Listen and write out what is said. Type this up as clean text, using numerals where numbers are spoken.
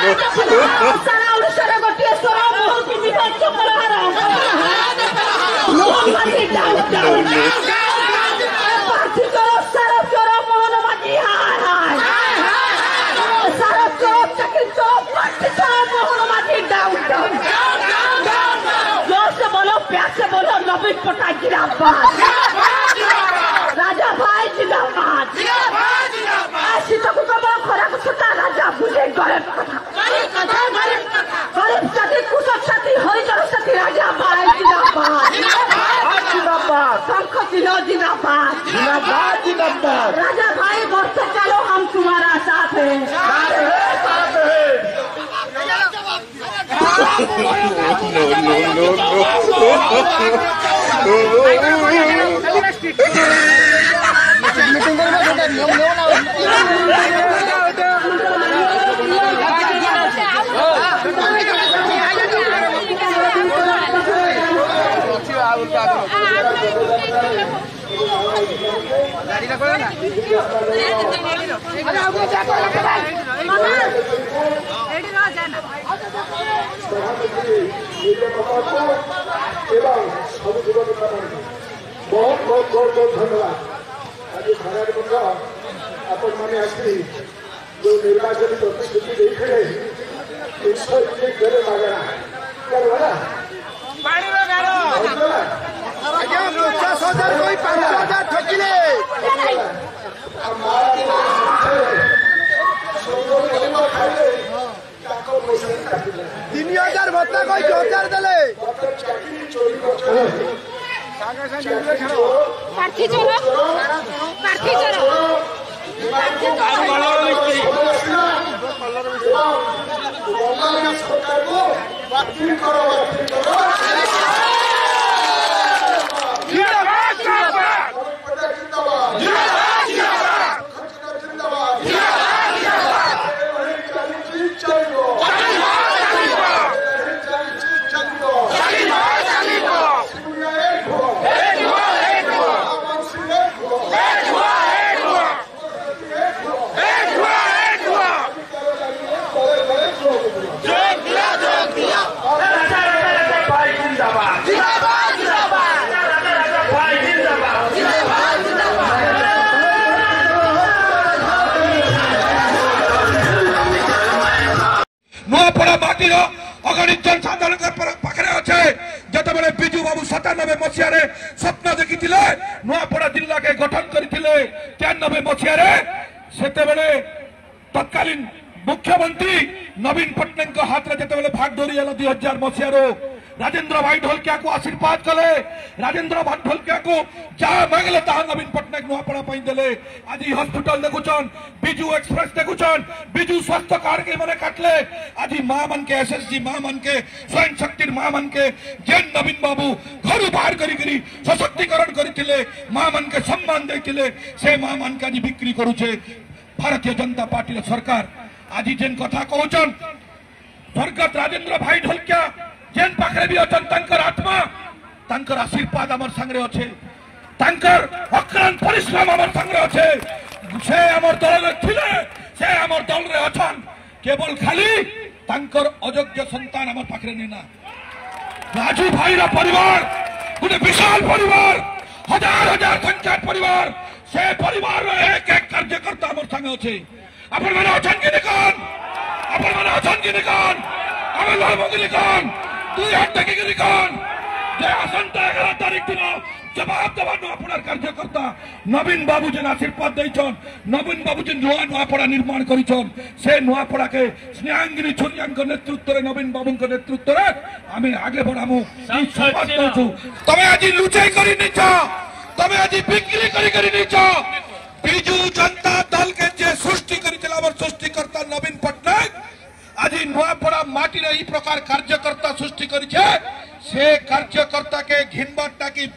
सारा ओडिशा रे गोटे स्वर मोहन पिंडी चपलहार मोहन माझी डाउन डाउन पार्टी करो सारा चोर मोहन माझी हाय हाय सारा चोर चक्री चोर पार्टी करो मोहन माझी डाउन डाउन जोर से बोलो प्यार से बोलो नवीन पटनायक जिंदाबाद राजा भाई जिंदाबाद शीतक खरा छुटा राजा बुझे गरीब कथा गरीब साथी कुशक साथी हरिजन साथी राजा भाई जिंदाबाद शंख चिन्ह जिंदाबाद राजा भाई वर्ष चलो हम तुम्हारा साथ है बहुत बहुत बहुत बहुत धन्यवाद आज खराब बंदा आपण मैंने आसी जो निर्वाचन प्रतिश्रुति देखते घरे मागना करवाना पानी में गारो आज्ञा 50,000 कोई 5,000 ठकिले 3,000 भत्ता कोई 2,000 देले प्रार्थी चोर नुआपड़ा माटीर अगणित जनसाधारण पाखे अच्छे जिते बड़े बिजू बाबू 97 मसीह स्वप्न देखी नुआपड़ा जिला के गठन करते 93 मसीह से तत्कालीन मुख्यमंत्री नवीन पट्टनायक हाथ में जिते भाग धरी 2000 मसीह राजेंद्र भाई ढोलकिया को आशीर्वाद कले राजेंद्र भाई ढोलकिया को जहाँ मांगले ता नवीन पट्टनायक नुआपड़ा देले आज हॉस्पिटल देखुचन बिजू एक्सप्रेस देखुचन बिजू स्वास्थ्य कार्ड के मैंने काटले आज माँ मन के एसएसजी माँ मन के स्वयं शक्ति माँ मन के जेन नवीन बाबू घर बाहर करी सशक्तिकरण करथिले माँ मन के सम्मान देथिले से माँ मन के आज बिक्री करूचे भारतीय जनता पार्टी सरकार आज जेन कथा कहचन स्वर्गत राजेंद्र भाई ढोलकिया जेन पाखरे भी अचन तंकर आत्मा तंकर आशीर्वाद आमर संगे अच्छे तंकर अक्रांत परिश्रम आमर संगे अच्छे से आमर दल थिले से आमर दल रे अछन केवल खाली तंकर अयोग्य संतान आमर पाखरे नेना राजू भाई रा परिवार गोटे विशाल परिवार हजार हजार संख्या परिवार से परिवार रो एक एक कार्यकर्ता आमर संगे अच्छे अपन माने अछन कि निकान अपन माने अछन कि निकान आमे लामगी निकान तुई हाथ देखी निकान जे आसंता 11 तारीख दिन जवाब देवा नुआपड़ार कार्यकर्ता नवीन बाबू जेन आशीर्वाद दैछन नवीन बाबू जेन नुआपड़ा निर्माण करिछन से नुआपड़ा के स्नेहांगिनी छुरियांक नेतृत्व रे नवीन बाबू के नेतृत्व रे आमे आगे बढ़ामु तमे आज लुचाई करी निछ तमे आज बिक्री करी निछ बिजू जनता दल के जे सृष्टि करितला हमर सृष्टिकर्ता नवीन पट्टनायक आज नुआपड़ा माटी रे ई प्रकार कार्यकर्ता सृष्टि करिछे से कार्यकर्ता के घिनबाटा की